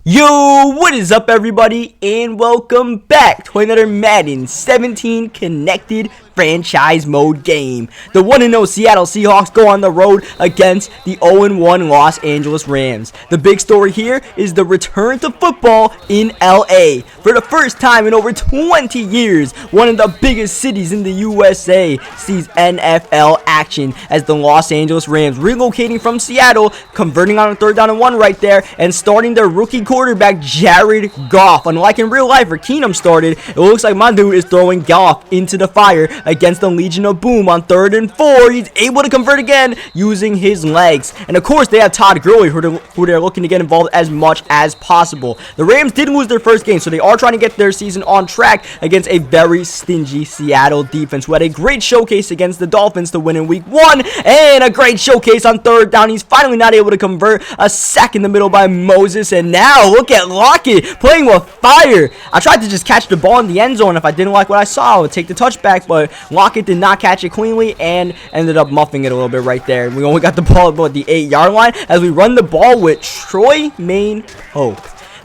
Yo, what is up everybody, and welcome back to another Madden 17 connected franchise mode game. The 1-0 Seattle Seahawks go on the road against the 0-1 Los Angeles Rams. The big story here is the return to football in LA. For the first time in over 20 years, one of the biggest cities in the USA sees NFL action as the Los Angeles Rams relocating from Seattle, converting on a 3rd down and 1 right there, and starting their rookie quarterback Jared Goff. Unlike in real life where Keenum started, it looks like my dude is throwing Goff into the fire against the Legion of Boom on 3rd and 4. He's able to convert again using his legs. And of course, they have Todd Gurley who they're looking to get involved as much as possible. The Rams did lose their first game, so they are trying to get their season on track against a very stingy Seattle defense who had a great showcase against the Dolphins to win in week 1 and a great showcase on 3rd down. He's finally not able to convert, a sack in the middle by Moses, and now look at Lockett playing with fire. I tried to just catch the ball in the end zone. If I didn't like what I saw, I would take the touchback, but Lockett did not catch it cleanly and ended up muffing it a little bit right there. We only got the ball about the 8-yard line as we run the ball with Troy Hope.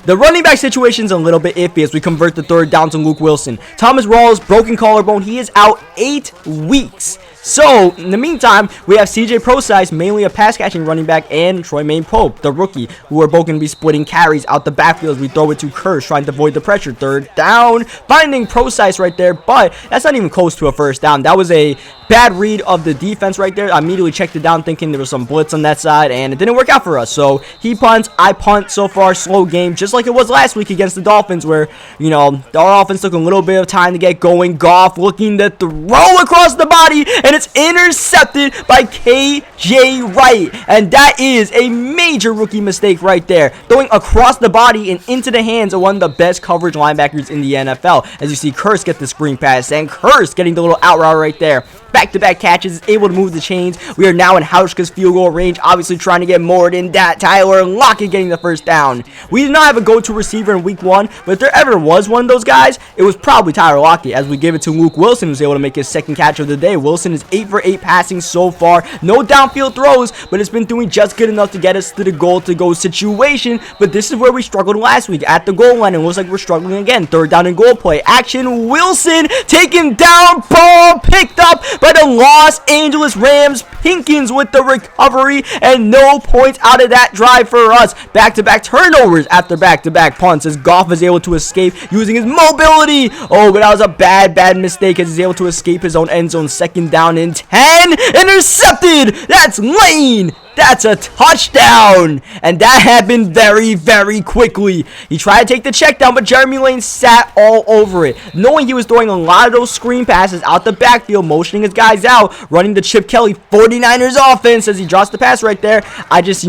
The running back situation is a little bit iffy as we convert the 3rd down to Luke Wilson. Thomas Rawls, broken collarbone. He is out 8 weeks. So, in the meantime, we have CJ Prosise, mainly a pass-catching running back, and Troy Pope, the rookie, who are both going to be splitting carries out the backfield as we throw it to Kurz, trying to avoid the pressure. 3rd down, finding Prosise right there, but that's not even close to a 1st down. That was a bad read of the defense right there. I immediately checked it down thinking there was some blitz on that side, and it didn't work out for us. So, he punts, I punt. So far, slow game, just like it was last week against the Dolphins, where, you know, our offense took a little bit of time to get going. Goff looking to throw across the body, and it's intercepted by KJ Wright, and that is a major rookie mistake right there, throwing across the body and into the hands of one of the best coverage linebackers in the NFL. As you see Kurz get the screen pass, and Kurz getting the little out route right there. Back-to-back catches, able to move the chains. We are now in Hauschka's field goal range, obviously trying to get more than that. Tyler Lockett getting the 1st down. We did not have a go-to receiver in week 1, but if there ever was one of those guys, it was probably Tyler Lockett, as we give it to Luke Wilson, who's able to make his 2nd catch of the day. Wilson is 8 for 8 passing so far. No downfield throws, but it's been doing just good enough to get us to the goal-to-go situation. But this is where we struggled last week at the goal line, and it looks like we're struggling again. 3rd down and goal play. Action, Wilson taken down, ball picked up by the Los Angeles Rams. Pinkins with the recovery, and no points out of that drive for us. Back-to-back turnovers after back-to-back punts as Goff is able to escape using his mobility. Oh, but that was a bad mistake as he's able to escape his own end zone. 2nd down and 10. Intercepted. That's Lane. That's a touchdown, and that happened very quickly. He tried to take the check down, but Jeremy Lane sat all over it, knowing he was throwing a lot of those screen passes out the backfield, motioning his guys out, running the Chip Kelly 49ers offense as he drops the pass right there. I just,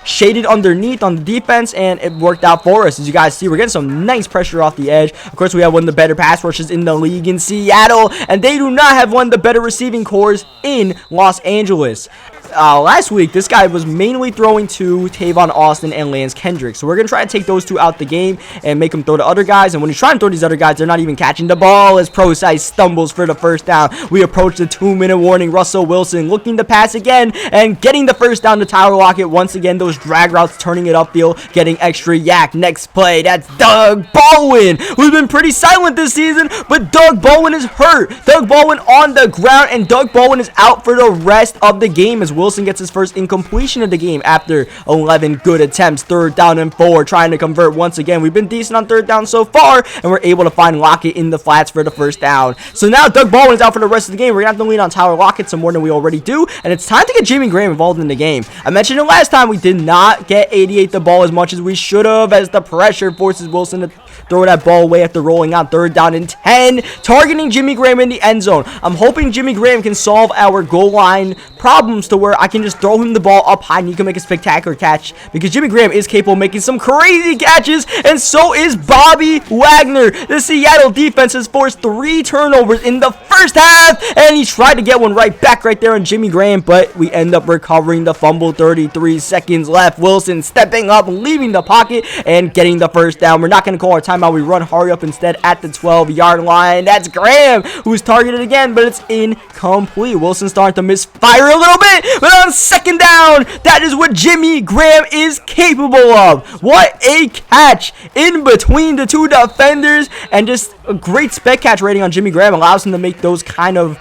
shaded underneath on the defense, and it worked out for us. As you guys see, we're getting some nice pressure off the edge. Of course, we have one of the better pass rushes in the league in Seattle, and they do not have one of the better receiving cores in Los Angeles. Last week, this guy was mainly throwing to Tavon Austin and Lance Kendrick. So we're going to try to take those two out the game and make him throw to other guys. And when he's trying to throw these other guys, they're not even catching the ball as Prosise stumbles for the 1st down. We approach the 2-minute warning. Russell Wilson looking to pass again and getting the 1st down to Tyler Lockett. Once again, those drag routes turning it upfield, getting extra yak. Next play, that's Doug Baldwin, who's been pretty silent this season, but Doug Baldwin is hurt. Doug Baldwin on the ground, and Doug Baldwin is out for the rest of the game as Wilson gets his first incompletion of the game after 11 good attempts. 3rd down and 4, trying to convert once again. We've been decent on 3rd down so far, and we're able to find Lockett in the flats for the 1st down. So now Doug Baldwin is out for the rest of the game. We're going to have to lean on Tyler Lockett some more than we already do, and it's time to get Jimmy Graham involved in the game. I mentioned it last time, we did not get 88 the ball as much as we should have, as the pressure forces Wilson to throw that ball away after rolling out. 3rd down and 10, targeting Jimmy Graham in the end zone. I'm hoping Jimmy Graham can solve our goal line problems to where I can just throw him the ball up high and he can make a spectacular catch, because Jimmy Graham is capable of making some crazy catches, and so is Bobby Wagner. The Seattle defense has forced 3 turnovers in the 1st half, and he tried to get one right back right there on Jimmy Graham, but we end up recovering the fumble. 33 seconds left. Wilson stepping up, leaving the pocket, and getting the 1st down. We're not going to call our timeout. We run hurry up instead at the 12-yard line. That's Graham, who's targeted again, but it's incomplete. Wilson starting to misfire a little bit, but on second down, that is what Jimmy Graham is capable of. What a catch in between the two defenders, and just a great spec catch rating on Jimmy Graham allows him to make those kind of,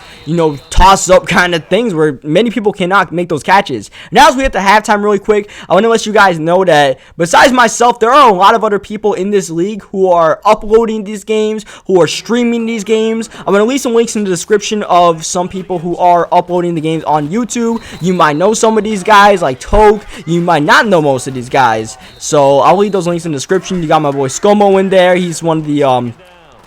toss-up kind of things where many people cannot make those catches. Now, as we hit the halftime really quick, I want to let you guys know that besides myself, there are a lot of other people in this league who are uploading these games, who are streaming these games. I'm going to leave some links in the description of some people who are uploading the games on YouTube. You might know some of these guys, like Toke. You might not know most of these guys. So I'll leave those links in the description. You got my boy Scomo in there. He's one of the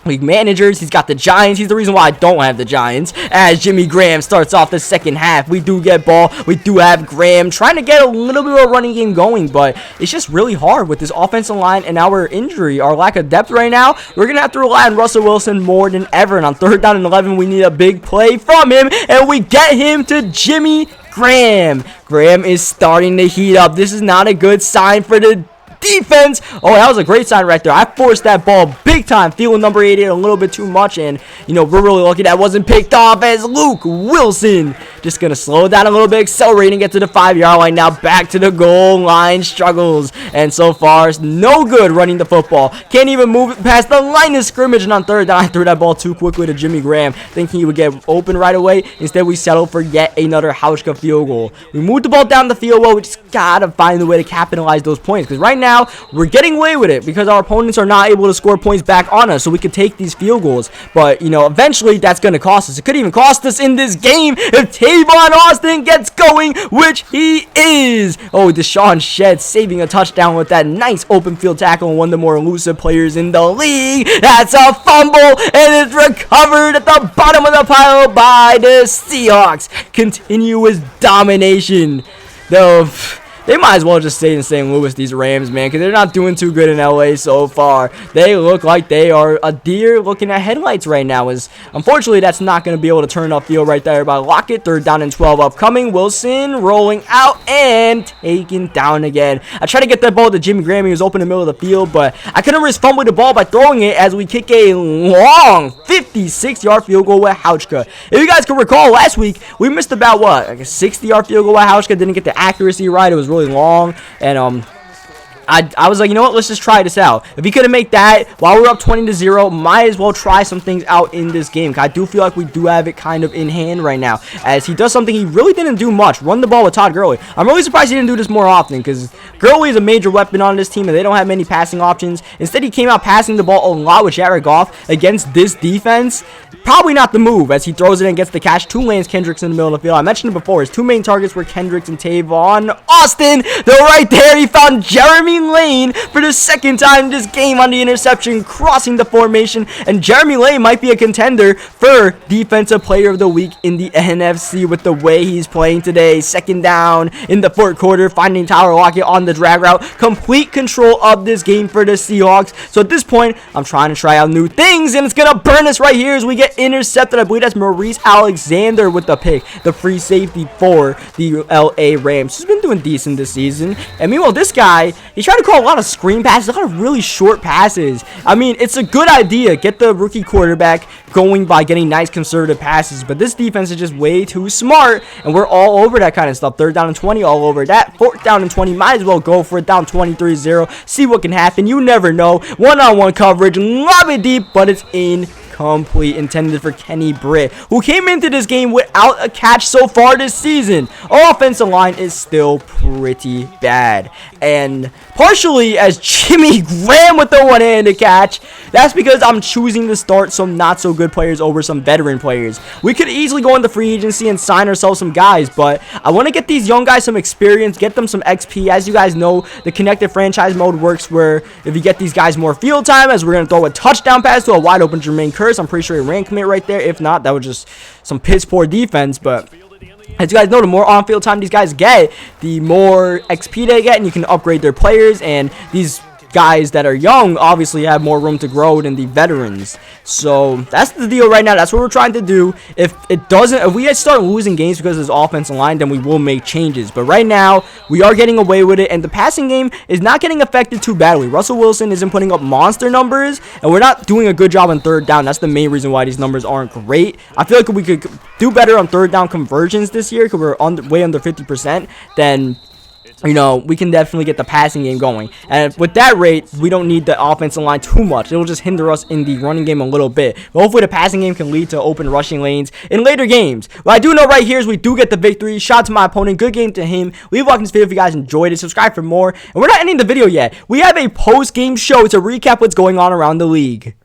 league managers. He's got the Giants. He's the reason why I don't have the Giants. As Jimmy Graham starts off the second half, we do get ball. We do have Graham trying to get a little bit of a running game going, but it's just really hard with this offensive line and our injury, our lack of depth right now. We're going to have to rely on Russell Wilson more than ever, and on 3rd down and 11, we need a big play from him, and we get him to Jimmy Graham. Graham is starting to heat up. This is not a good sign for the defense. Oh, that was a great sign right there. I forced that ball big time, feeling number 88 a little bit too much, and we're really lucky that wasn't picked off, as Luke Wilson just gonna slow down a little bit, accelerating, get to the 5-yard line. Now back to the goal line, struggles, and so far it's no good running the football. Can't even move it past the line of scrimmage, and on 3rd down I threw that ball too quickly to Jimmy Graham, thinking he would get open right away. Instead, we settled for yet another Hauschka field goal. We moved the ball down the field well. We just gotta find a way to capitalize those points, because right now we're getting away with it because our opponents are not able to score points back on us, so we could take these field goals. But eventually that's going to cost us. It could even cost us in this game if Tavon Austin gets going, which he is. Oh, Deshaun Shedd saving a touchdown with that nice open field tackle, and one of the more elusive players in the league. That's a fumble, and it's recovered at the bottom of the pile by the Seahawks. Continuous domination. They might as well just stay in St. Louis, these Rams, man, because they're not doing too good in LA so far. They look like they are a deer looking at headlights right now. Unfortunately, that's not going to be able to turn upfield right there by Lockett. 3rd down and 12 upcoming. Wilson rolling out and taken down again. I tried to get that ball to Jimmy Graham. He was open in the middle of the field, but I couldn't risk fumbling the ball by throwing it as we kick a long 56-yard field goal with Hauschka. If you guys can recall, last week, we missed about, like a 60-yard field goal with Hauschka. Didn't get the accuracy right. It was really long, and I was like, you know what, let's just try this out. If he couldn't make that while we're up 20-0, might as well try some things out in this game. I do feel like we do have it kind of in hand right now, as he does something he really didn't do much, run the ball with Todd Gurley. I'm really surprised he didn't do this more often, because Gurley is a major weapon on this team, and they don't have many passing options. Instead, he came out passing the ball a lot with Jared Goff against this defense. Probably not the move, as he throws it and gets the catch to Lance Kendricks in the middle of the field. I mentioned it before, his two main targets were Kendricks and Tavon Austin. They're right there. He found Jeremy Lane for the 2nd time this game on the interception, crossing the formation, and Jeremy Lane might be a contender for Defensive Player of the Week in the NFC with the way he's playing today. 2nd down in the 4th quarter, finding Tyler Lockett on the drag route. Complete control of this game for the Seahawks. So at this point, I'm trying to try out new things, and it's going to burn us right here as we get intercepted. I believe that's Maurice Alexander with the pick, the free safety for the LA Rams. He's been doing decent this season. And meanwhile, this guy, he's trying to call a lot of screen passes, a lot of really short passes. I mean, it's a good idea. Get the rookie quarterback going by getting nice conservative passes, but this defense is just way too smart, and we're all over that kind of stuff. 3rd down and 20, all over that. 4th down and 20, might as well go for it, down 23-0. See what can happen. You never know. One-on-one coverage, lob it deep, but it's incomplete, intended for Kenny Britt, who came into this game without a catch so far this season. Our offensive line is still pretty bad, and partially as Jimmy Graham with the one-handed catch, that's because I'm choosing to start some not so good players over some veteran players. We could easily go into free agency and sign ourselves some guys, but I want to get these young guys some experience, get them some XP. As you guys know, the connected franchise mode works where if you get these guys more field time, as we're going to throw a touchdown pass to a wide open Jermaine Curse. I'm pretty sure he ran commit right there. If not, that was just some piss poor defense, but as you guys know, the more on-field time these guys get, the more XP they get, and you can upgrade their players, and these guys that are young obviously have more room to grow than the veterans. So that's the deal right now. That's what we're trying to do. If we start losing games because of this offensive line, then we will make changes. But right now, we are getting away with it, and the passing game is not getting affected too badly. Russell Wilson isn't putting up monster numbers, and we're not doing a good job on third down. That's the main reason why these numbers aren't great. I feel like we could do better on third down conversions this year because we're way under 50%. Then, you know, we can definitely get the passing game going. And with that rate, we don't need the offensive line too much. It'll just hinder us in the running game a little bit. But hopefully the passing game can lead to open rushing lanes in later games. What I do know right here is we do get the victory. Shout out to my opponent. Good game to him. Leave a like in this video if you guys enjoyed it. Subscribe for more. And we're not ending the video yet. We have a post-game show to recap what's going on around the league.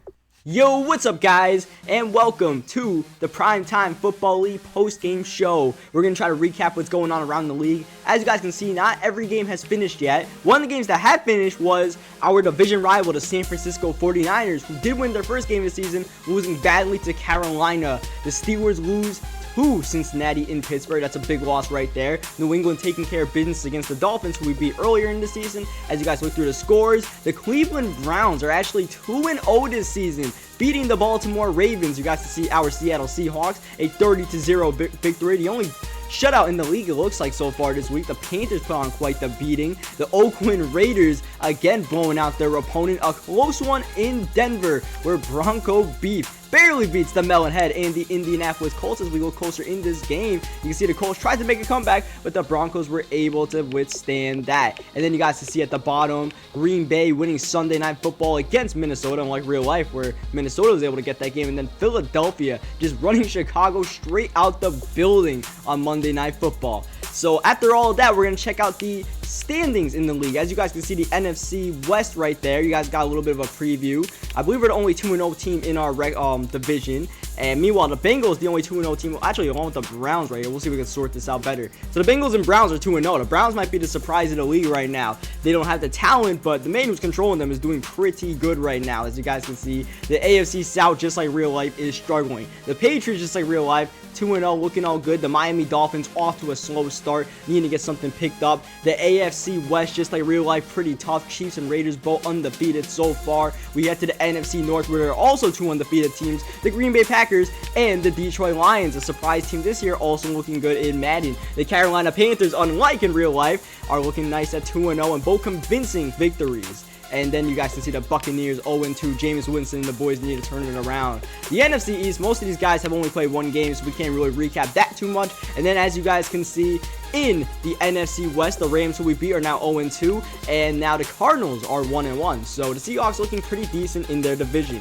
Yo, what's up, guys, and welcome to the Primetime Football League post-game show. We're going to try to recap what's going on around the league. As you guys can see, not every game has finished yet. One of the games that have finished was our division rival, the San Francisco 49ers, who did win their first game of the season, losing badly to Carolina. The Steelers lose to Cincinnati in Pittsburgh. That's a big loss right there. New England taking care of business against the Dolphins, who we beat earlier in the season. As you guys look through the scores, the Cleveland Browns are actually 2-0 this season, beating the Baltimore Ravens. You guys can see our Seattle Seahawks, a 30-0 victory. The only shutout in the league, it looks like, so far this week. The Panthers put on quite the beating. The Oakland Raiders again blowing out their opponent. A close one in Denver, where Bronco Beef barely beats the Melonhead and the Indianapolis Colts. As we go closer in this game, you can see the Colts tried to make a comeback, but the Broncos were able to withstand that. And then you guys can see at the bottom, Green Bay winning Sunday Night Football against Minnesota, unlike real life where Minnesota was able to get that game. And then Philadelphia just running Chicago straight out the building on Monday Night Football. So after all of that, we're going to check out the standings in the league. As you guys can see, the NFC West right there. You guys got a little bit of a preview. I believe we're the only 2-0 team in our division. And meanwhile, the Bengals, the only 2-0 team, actually along with the Browns right here. We'll see if we can sort this out better. So the Bengals and Browns are 2-0. The Browns might be the surprise of the league right now. They don't have the talent, but the man who's controlling them is doing pretty good right now. As you guys can see, the AFC South, just like real life, is struggling. The Patriots, just like real life, 2-0, looking all good. The Miami Dolphins off to a slow start, needing to get something picked up. The AFC West, just like real life, pretty tough. Chiefs and Raiders both undefeated so far. We head to the NFC North, where there are also two undefeated teams, the Green Bay Packers and the Detroit Lions, a surprise team this year, also looking good in Madden. The Carolina Panthers, unlike in real life, are looking nice at 2-0 and both convincing victories. And then you guys can see the Buccaneers 0-2. Jameis Winston and the boys need to turn it around. The NFC East, most of these guys have only played one game, so we can't really recap that too much. And then as you guys can see, in the NFC West, the Rams, who we beat, are now 0-2. And now the Cardinals are 1-1. So the Seahawks looking pretty decent in their division.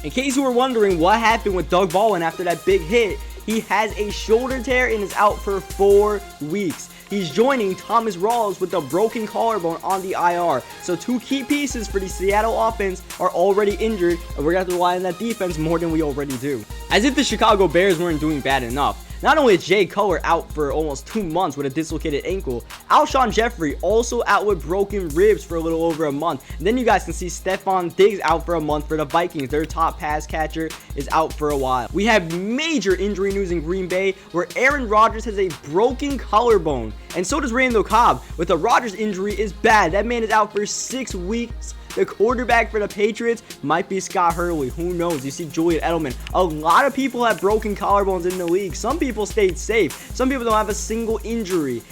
In case you were wondering what happened with Doug Baldwin after that big hit, he has a shoulder tear and is out for 4 weeks. He's joining Thomas Rawls with a broken collarbone on the IR. So two key pieces for the Seattle offense are already injured, and we're going to have to rely on that defense more than we already do. As if the Chicago Bears weren't doing bad enough. Not only is Jay Cutler out for almost 2 months with a dislocated ankle, Alshon Jeffrey also out with broken ribs for a little over a month. And then you guys can see Stephon Diggs out for a month for the Vikings. Their top pass catcher is out for a while. We have major injury news in Green Bay, where Aaron Rodgers has a broken collarbone. And so does Randall Cobb. With the Rodgers injury is bad. That man is out for 6 weeks. The quarterback for the Patriots might be Scott Hurley. Who knows? You see Julian Edelman. A lot of people have broken collarbones in the league. Some people stayed safe. Some people don't have a single injury.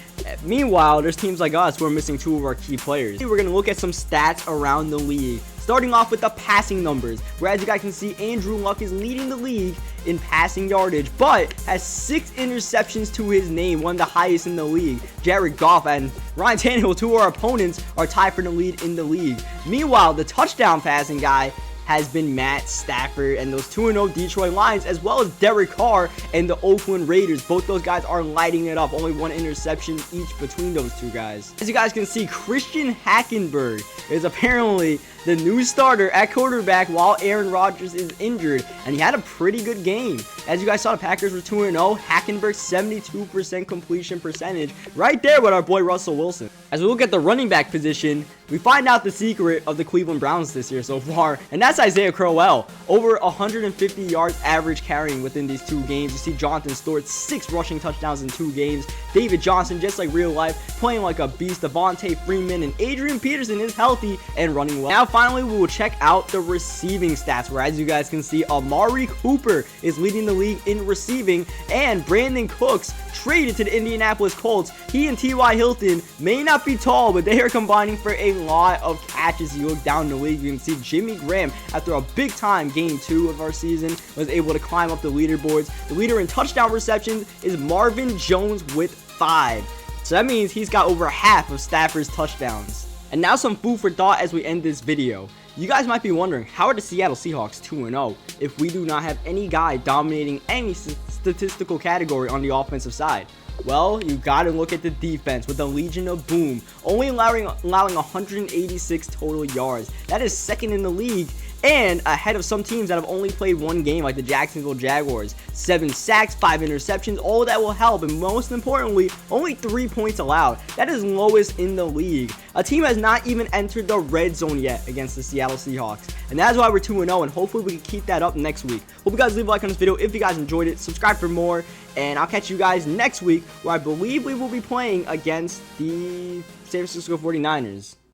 Meanwhile, there's teams like us who are missing 2 of our key players. We're going to look at some stats around the league. Starting off with the passing numbers, where as you guys can see, Andrew Luck is leading the league in passing yardage, but has 6 interceptions to his name, one of the highest in the league. Jared Goff and Ryan Tannehill, 2 of our opponents, are tied for the lead in the league. Meanwhile, the touchdown passing guy has been Matt Stafford and those 2-0 Detroit Lions, as well as Derek Carr and the Oakland Raiders. Both those guys are lighting it up. Only 1 interception each between those 2 guys. As you guys can see, Christian Hackenberg is apparently the new starter at quarterback while Aaron Rodgers is injured, and he had a pretty good game. As you guys saw, the Packers were 2-0. Hackenberg 72% completion percentage, right there with our boy Russell Wilson. As we look at the running back position, We find out the secret of the Cleveland Browns this year so far, and that's Isaiah Crowell. Over 150 yards average carrying within these 2 games. You see Jonathan Stewart, 6 rushing touchdowns in 2 games. David Johnson, just like real life, playing like a beast. Devontae Freeman and Adrian Peterson is healthy and running well. Now, finally, we will check out the receiving stats, where as you guys can see, Amari Cooper is leading the league in receiving, and Brandon Cooks traded to the Indianapolis Colts. He and T.Y. Hilton may not be tall, but they are combining for a lot of catches. You look down the league, you can see Jimmy Graham, after a big time game 2 of our season, was able to climb up the leaderboards. The leader in touchdown receptions is Marvin Jones with 5. So that means he's got over half of Stafford's touchdowns. And now some food for thought as we end this video. You guys might be wondering, how are the Seattle Seahawks 2-0 if we do not have any guy dominating any statistical category on the offensive side? Well, you gotta look at the defense with the Legion of Boom, only allowing 186 total yards. That is second in the league, and ahead of some teams that have only played 1 game, like the Jacksonville Jaguars. 7 sacks, 5 interceptions, all of that will help, and most importantly, only 3 points allowed. That is lowest in the league. A team has not even entered the red zone yet against the Seattle Seahawks, and that's why we're 2-0, and hopefully we can keep that up next week. Hope you guys leave a like on this video if you guys enjoyed it, subscribe for more, and I'll catch you guys next week, where I believe we will be playing against the San Francisco 49ers.